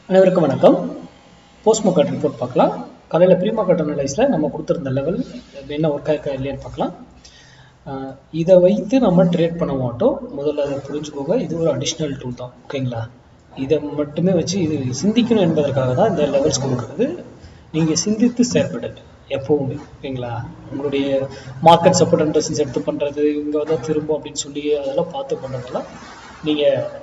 அனைவருக்கும் வணக்கம். Post market report பார்க்கலாம். காலையில் ப்ரீ மார்க்கெட் அனலைஸில் நம்ம கொடுத்துருந்த லெவல் என்ன ஒர்க் ஆயிருக்கா இல்லையான்னு பார்க்கலாம். இதை வைத்து நம்ம ட்ரேட் பண்ண மாட்டோம். முதல்ல அதை புரிஞ்சுக்கோங்க. இது ஒரு அடிஷ்னல் டூல் தான், ஓகேங்களா? இதை மட்டுமே வச்சு இது சிந்திக்கணும் என்பதற்காக தான் இந்த லெவல்ஸ் கொடுக்குறது. நீங்கள் சிந்தித்து செயல்படுங்க எப்போவுமே, ஓகேங்களா? உங்களுடைய மார்க்கெட் சப்போர்ட் அண்ட் ரெசிஸ்டன்ஸ் எடுத்து பண்ணுறது, இங்கே வந்து திரும்ப அப்படின்னு சொல்லி அதெல்லாம் பார்த்து பண்ணுறதெல்லாம் நீங்கள்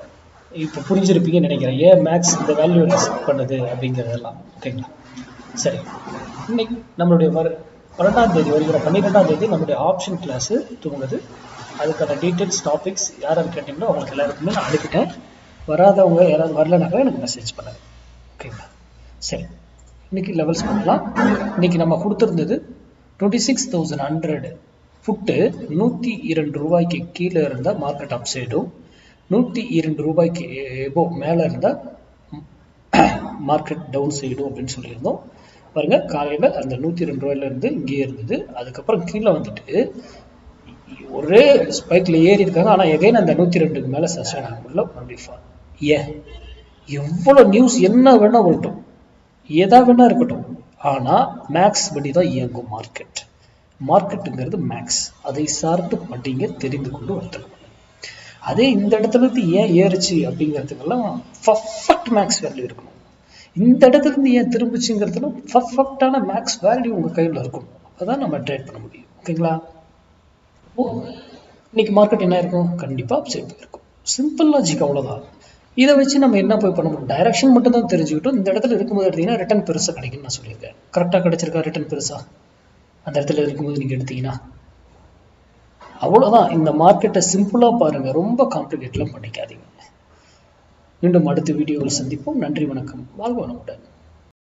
இப்போ புரிஞ்சிருப்பீங்கன்னு நினைக்கிறேன். ஏன் மேக்ஸ் இந்த வேல்யூ ரெஸ்ட் பண்ணுது அப்படிங்கிறதெல்லாம், ஓகேங்களா? சரி, இன்னைக்கு நம்மளுடைய 12ஆம் தேதி வருகிற 12ஆம் தேதி நம்மளுடைய ஆப்ஷன் கிளாஸு துவங்குது. அதுக்கான டீட்டெயில்ஸ் டாபிக்ஸ் யாராவது கேட்டிங்களோ அவங்களுக்கு எல்லாருக்குமே நான் அனுப்பிட்டேன். வராதவங்க யாராவது வரலனாக்கா எனக்கு மெசேஜ் பண்ணாங்க, ஓகேங்களா? சரி, இன்னைக்கு லெவல்ஸ் பண்ணலாம். இன்னைக்கு நம்ம கொடுத்துருந்தது 26,100 புட்டு 102 ரூபாய்க்கு கீழே இருந்த மார்க்கெட் அப் சைடும் 102 ரூபாய்க்கு எபோ மேலே இருந்தால் மார்க்கெட் டவுன் சைடும் அப்படின்னு சொல்லியிருந்தோம். பாருங்க, காலையில் அந்த 102 ரூபாயிலிருந்து இங்கேயே இருந்தது. அதுக்கப்புறம் கீழே வந்துட்டு ஒரே ஸ்பைக்கில் ஏறி இருக்காங்க. ஆனால் எகைன் அந்த 102க்கு மேலே சஸ்டைன் ஆக முடியல. மறுபடியும் ஏன் எவ்வளோ நியூஸ் என்ன வேணா வரட்டும், எதா வேணா இருக்கட்டும், ஆனால் மேக்ஸ் படி தான் இயங்கும் மார்க்கெட். மார்க்கெட்டுங்கிறது மேக்ஸ். அதை சார்ந்து படிங்க, தெரிந்து கொண்டு வர்த்தகம். அதே இந்த இடத்துல இருந்து ஏன் ஏறுச்சு அப்படிங்கிறதுக்கெல்லாம் பர்ஃபெக்ட் மேக்ஸ் வேல்யூ இருக்கணும். இந்த இடத்துல இருந்து ஏன் திரும்பிச்சுங்கிறதுலாம் பர்ஃபெக்டான மேக்ஸ் வேல்யூ உங்கள் கையில் இருக்கணும். அப்போதான் நம்ம ட்ரேட் பண்ண முடியும், ஓகேங்களா? இன்னைக்கு மார்க்கெட் என்ன இருக்கும்? கண்டிப்பாக அப்சைட் போயிருக்கும். சிம்பிள் லாஜிக், அவ்வளோதான். இதை வச்சு நம்ம என்ன போய் பண்ண முடியும்? டைரக்ஷன் மட்டும் தான் தெரிஞ்சுக்கிட்டோம். இந்த இடத்துல இருக்கும்போது எடுத்தீங்கன்னா ரிட்டர்ன் பெருசாக கிடைக்குன்னு நான் சொல்லியிருக்கேன். கரெக்டாக கிடைச்சிருக்கா ரிட்டர்ன் பெருசா? அந்த இடத்துல இருக்கும்போது நீங்கள் எடுத்தீங்கன்னா அவ்வளோதான். இந்த மார்க்கெட்டை சிம்பிளாக பாருங்கள், ரொம்ப காம்ப்ளிகேட்லாம் பண்ணிக்காதீங்க. மீண்டும் அடுத்த வீடியோவில் சந்திப்போம். நன்றி, வணக்கம், வாழ்க வளமுடன்.